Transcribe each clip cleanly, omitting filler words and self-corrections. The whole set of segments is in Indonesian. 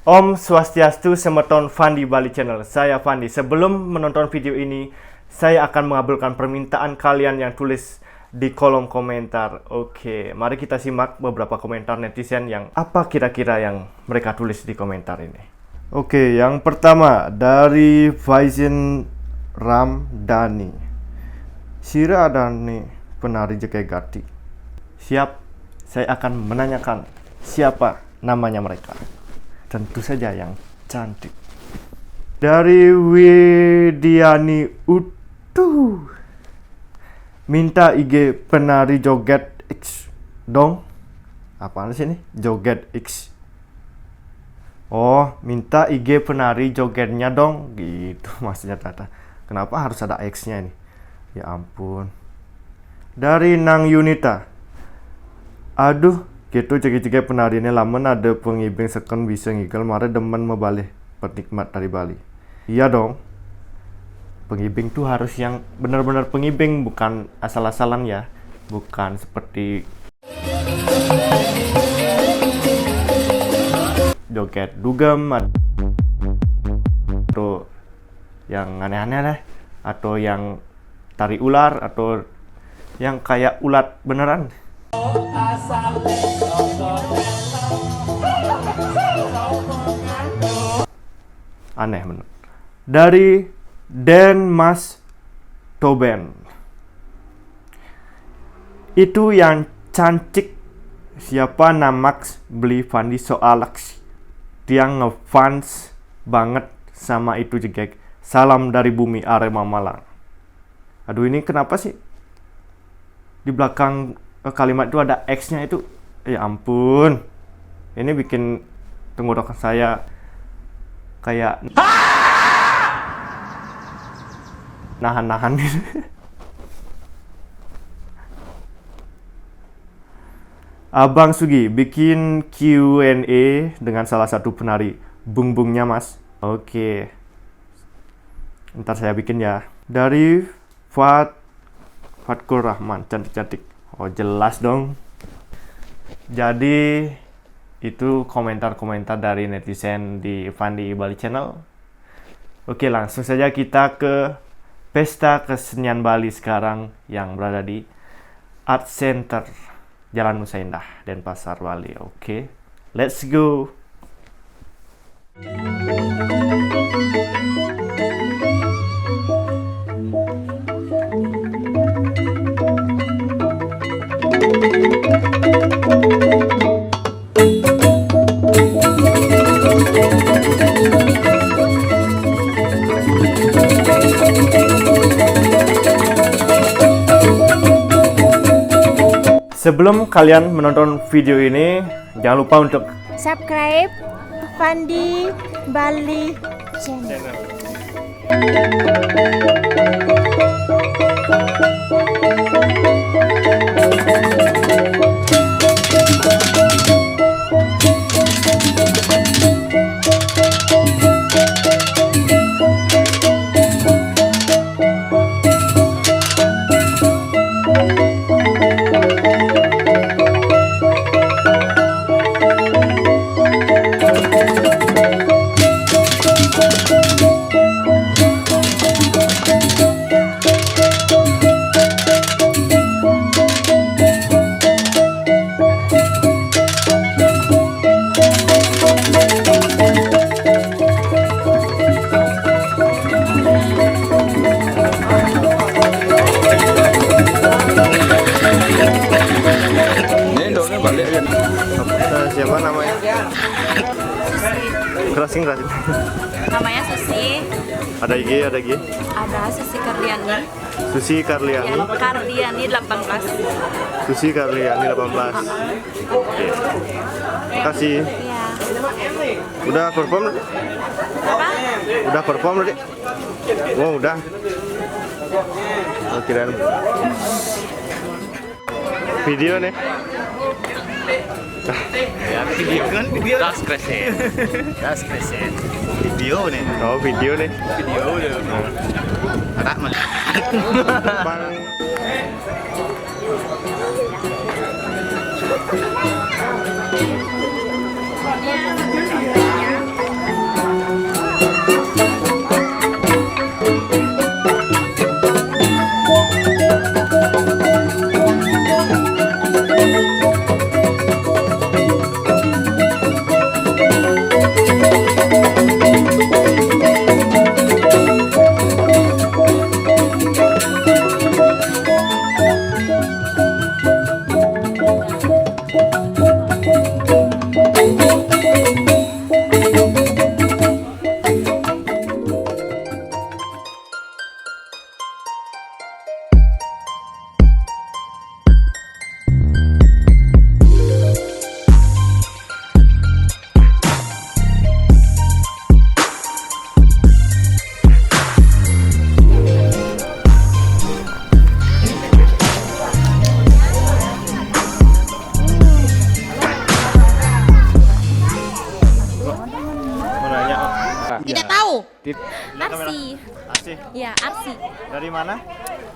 Om Swastiastu, Semeton Fandi Bali Channel. Saya Fandi. Sebelum menonton video ini, saya akan mengabulkan permintaan kalian yang tulis di kolom komentar. Oke, mari kita simak beberapa komentar netizen yang apa kira-kira yang mereka tulis di komentar ini. Oke, yang pertama dari Faizin Ramdhani. Sira Adani, penari Jegegati. Siap, saya akan menanyakan siapa namanya mereka. Tentu saja yang cantik. Dari Widiani Utuh. Minta IG penari joget X dong. Apaan sih ini? Joget X. Oh, minta IG penari jogetnya dong. Gitu maksudnya Tata. Kenapa harus ada X-nya ini? Ya ampun. Dari Nang Yunita. Aduh, gitu cegi-cegi penari ini lamun ada pengibing sekon bisa ngigel mare demen mebalih penikmat dari Bali. Iya dong. Pengibing tuh harus yang benar-benar pengibing, bukan asal-asalan ya. Bukan seperti joget dugem atau yang aneh-aneh deh, atau yang tari ular, atau yang kayak ulat beneran. Aneh bener. Dari Denmas Toben. Itu yang cantik siapa namax beli Fandi soalax. Dia ngefans banget sama itu jegek. Salam dari bumi Arema Malang. Aduh, ini kenapa sih di belakang kalimat itu ada X-nya itu? Ya ampun. Ini bikin tenggorokan saya kayak nahan-nahan gitu. Abang Sugi bikin Q&A dengan salah satu penari bungbungnya mas. Oke, ntar saya bikin ya. Dari Fatkur Rahman, cantik-cantik. Oh jelas dong. Jadi itu komentar-komentar dari netizen di Fandi Bali Channel. Oke, langsung saja kita ke Pesta Kesenian Bali sekarang yang berada di Art Center Jalan Nusa Indah, Denpasar, Bali. Oke, let's go. Sebelum kalian menonton video ini, jangan lupa untuk subscribe Fandi Bali Channel. Siapa namanya? Kerasin. Namanya Susi. Ada IG, ada IG. Ada Susi Karliani. Susi Karliani. Ya, Karliani 18. Susi Karliani 18. Oke. Makasih. Iya. Udah perform? Apa? Udah perform tadi? Oh, udah. Oh, kirain video nih. Ya, video kan video das kresen video nih. Oh, video nih. Video udah ada mah Bang. Tidak tahu. Lihat kamera. Arsi. Arsi. Ya, Arsi. Dari mana?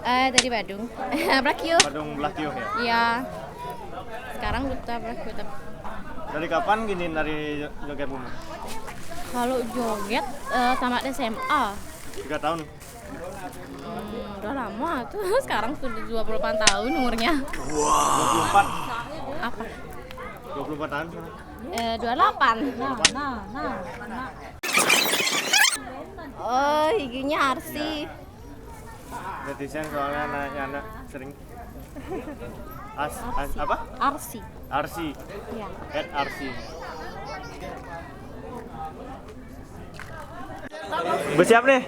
Dari Badung. Blakio. Badung Blakio ya. Ya. Sekarang Kuta Blakio. Dari kapan gini dari joget Mumu? Kalau joget tamat SMA. 3 tahun. Udah lama tuh. Sekarang sudah 28 tahun umurnya. 24. Apa? 24 tahun. 28. Oh, giginya Arsi. Netizen soalnya anak sering apa? Arsi. Arsi. Ya. Arsi. Bersiap nih.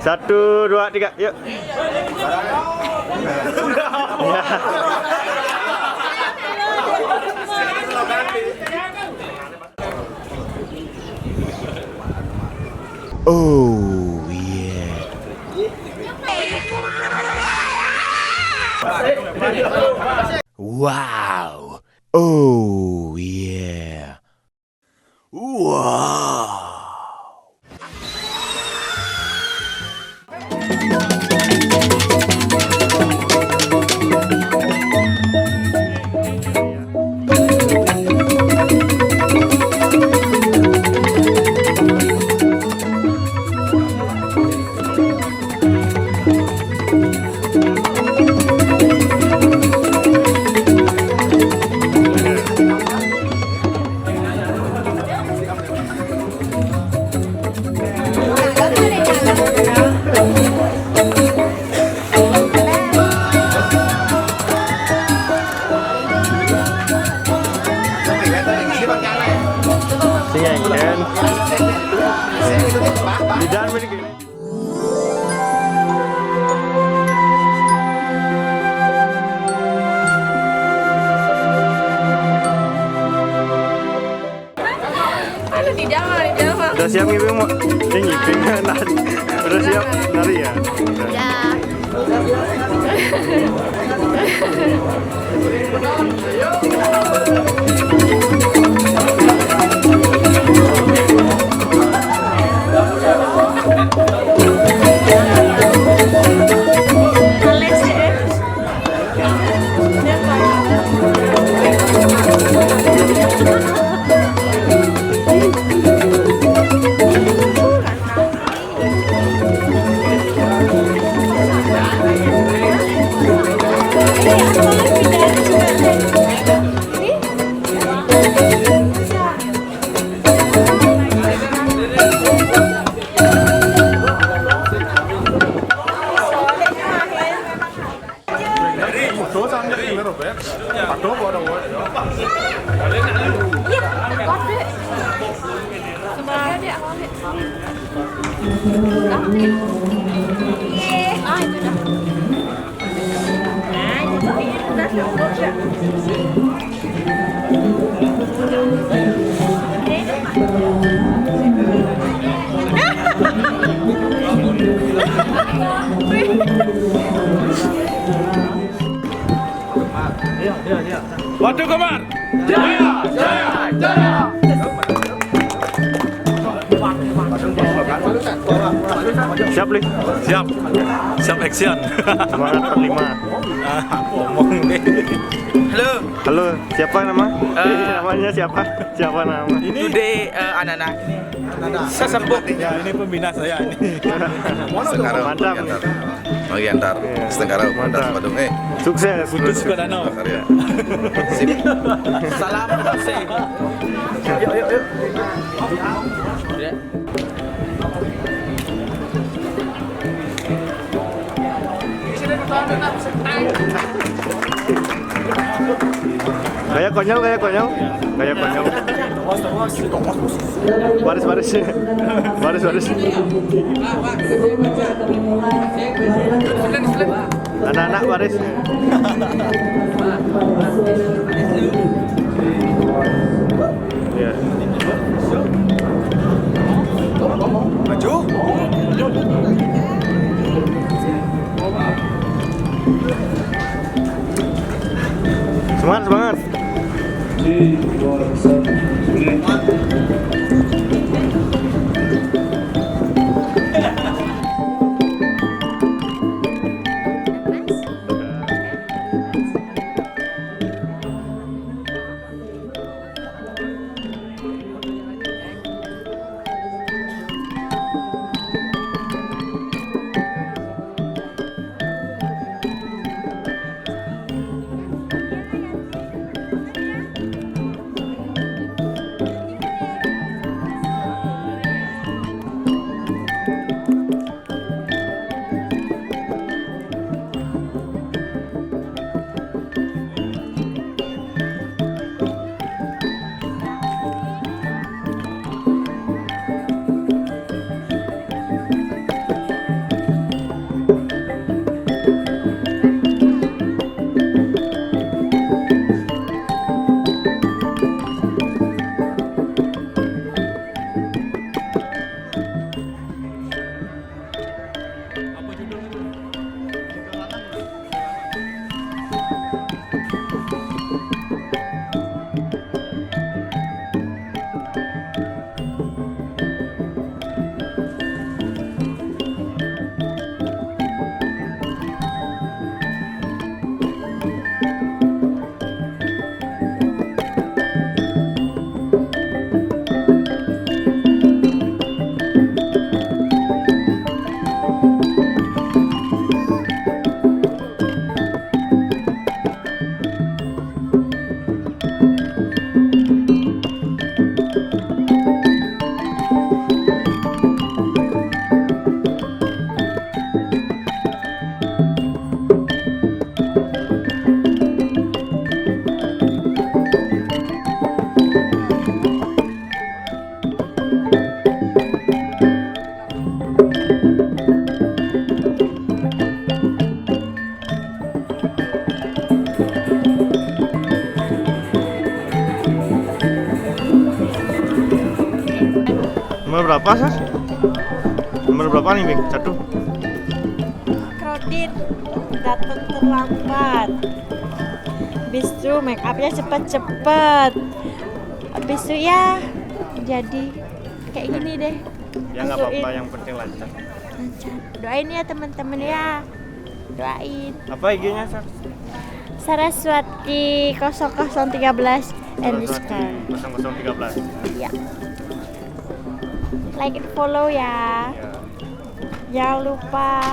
1, 2, 3, yuk. Ya. Oh yeah. Wow. Oh yeah. Wow. Udah siap ngiping mau? Ngiping nari. Udah siap nari ya? Ya. Waduh Komar. Jaya, jaya, jaya. Siap, Li? Siap. Siap action. Semangat 45. Ngomong nih. Halo, Halo, siapa nama? Namanya siapa? Siapa nama? today anak-anak sesebut Ya, ini pembina saya ini. Sekarang Mantap. Magiantar, Iya. Setengah Mantap. Badung. Sukses. Putus ke danau. Karya. Sip. Salam kasih. Yuk. Gaya konyol. Baris. Anak-anak baris. Ya. Maju. Semangat. Nomor berapa, Sas? Nomor berapa nih, Bing? 1. Claudine datang terlambat. Habis itu make upnya cepet-cepet. Habis itu ya jadi kayak gini deh. Ya nggak apa-apa, yang penting lancar. Lancar. Doain ya teman-teman ya. Doain. Apa IG-nya, Sas? Saraswati 0013 underscore. 0013. Ya. Like and follow ya. Ya. Jangan lupa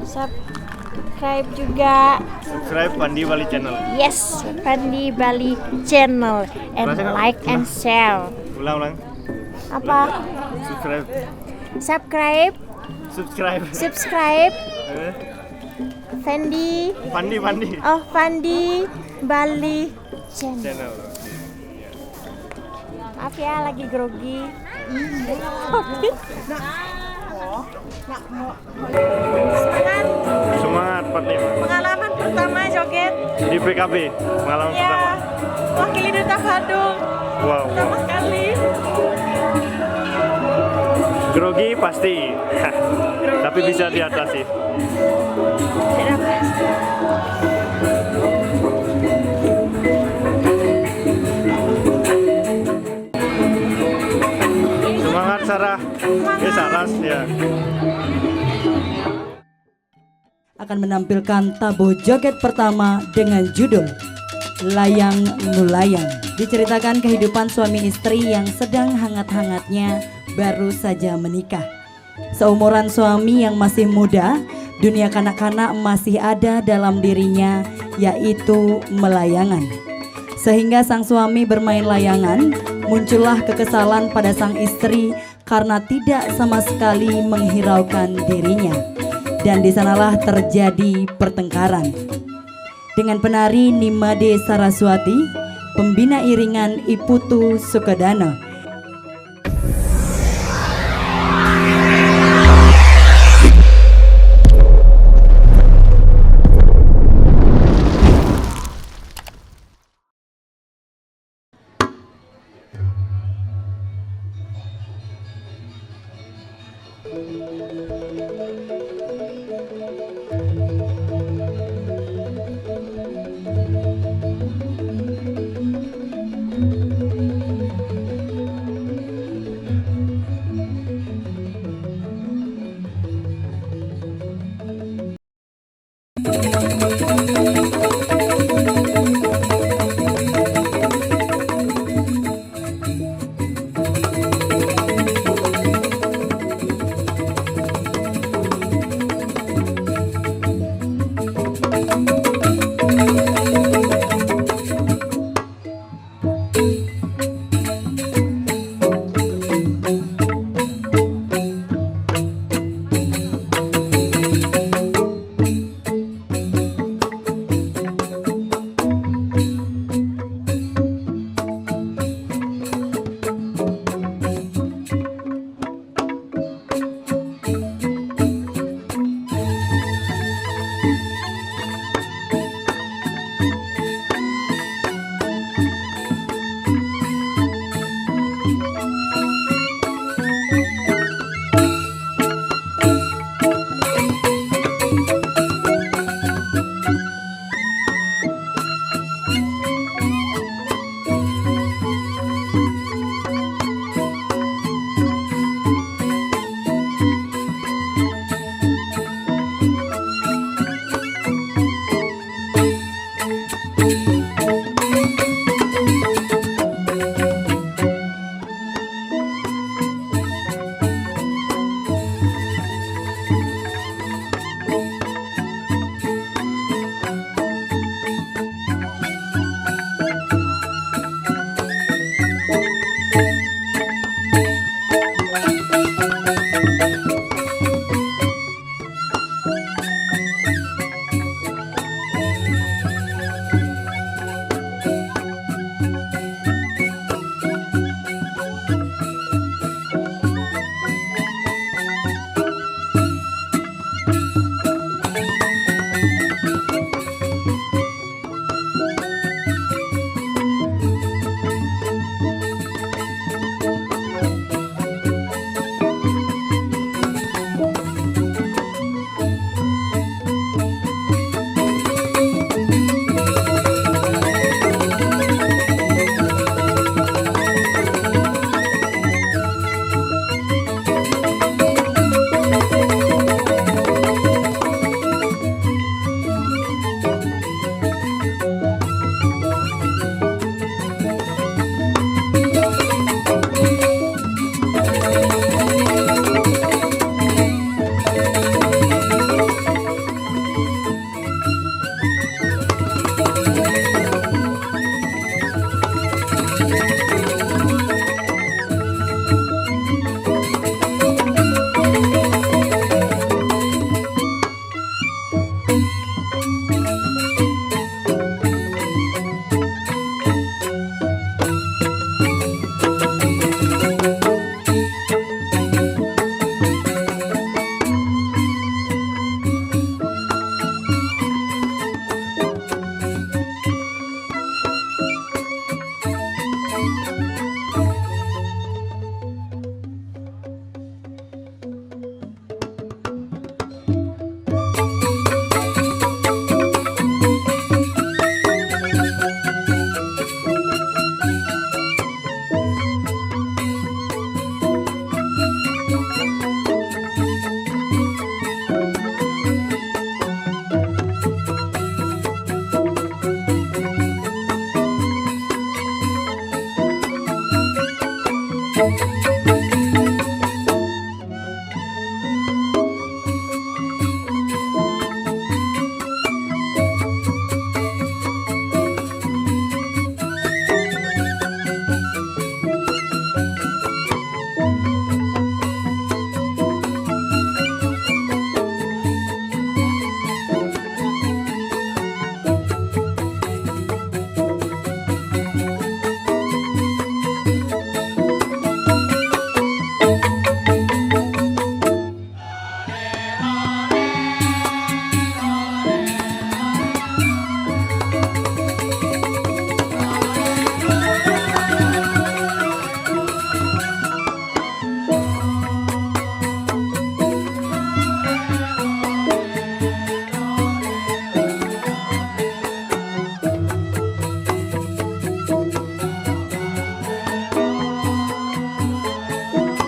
subscribe juga. Subscribe Fandi Bali Channel. Yes, Fandi Bali Channel and Berhasil nggak? like and share. Ulang. Apa? Subscribe. Subscribe, Subscribe. Fandi. Fandi. Oh, Fandi Bali Channel. Channel. Maaf ya, lagi grogi. Semangat 45. Pengalaman pertama joget. Di PKB, pengalaman Ya, pertama. wakili Duta Badung. Wow. Pertama kali. Grogi pasti. Tapi bisa diatasi. Tidak pasti. Semangat Sarah. Saras ya. Akan menampilkan tabuh joget pertama dengan judul Layang Mulayang. Diceritakan kehidupan suami istri yang sedang hangat-hangatnya baru saja menikah. Seumuran suami yang masih muda, dunia kanak-kanak masih ada dalam dirinya, yaitu melayangan. Sehingga sang suami bermain layangan, muncullah kekesalan pada sang istri karena tidak sama sekali menghiraukan dirinya. Dan di sanalah terjadi pertengkaran. Dengan penari Nimade Saraswati, pembina iringan Iputu Sukedana,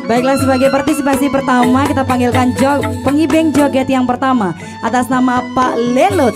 Baiklah, sebagai partisipasi pertama kita panggilkan pengibeng joget yang pertama atas nama Pak Lelut.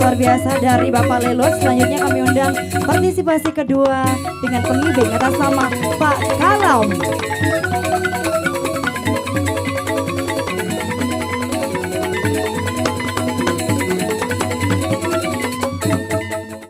luar biasa dari Bapak Lelot. Selanjutnya kami undang partisipasi kedua dengan pengibing atas nama Pak Kalam.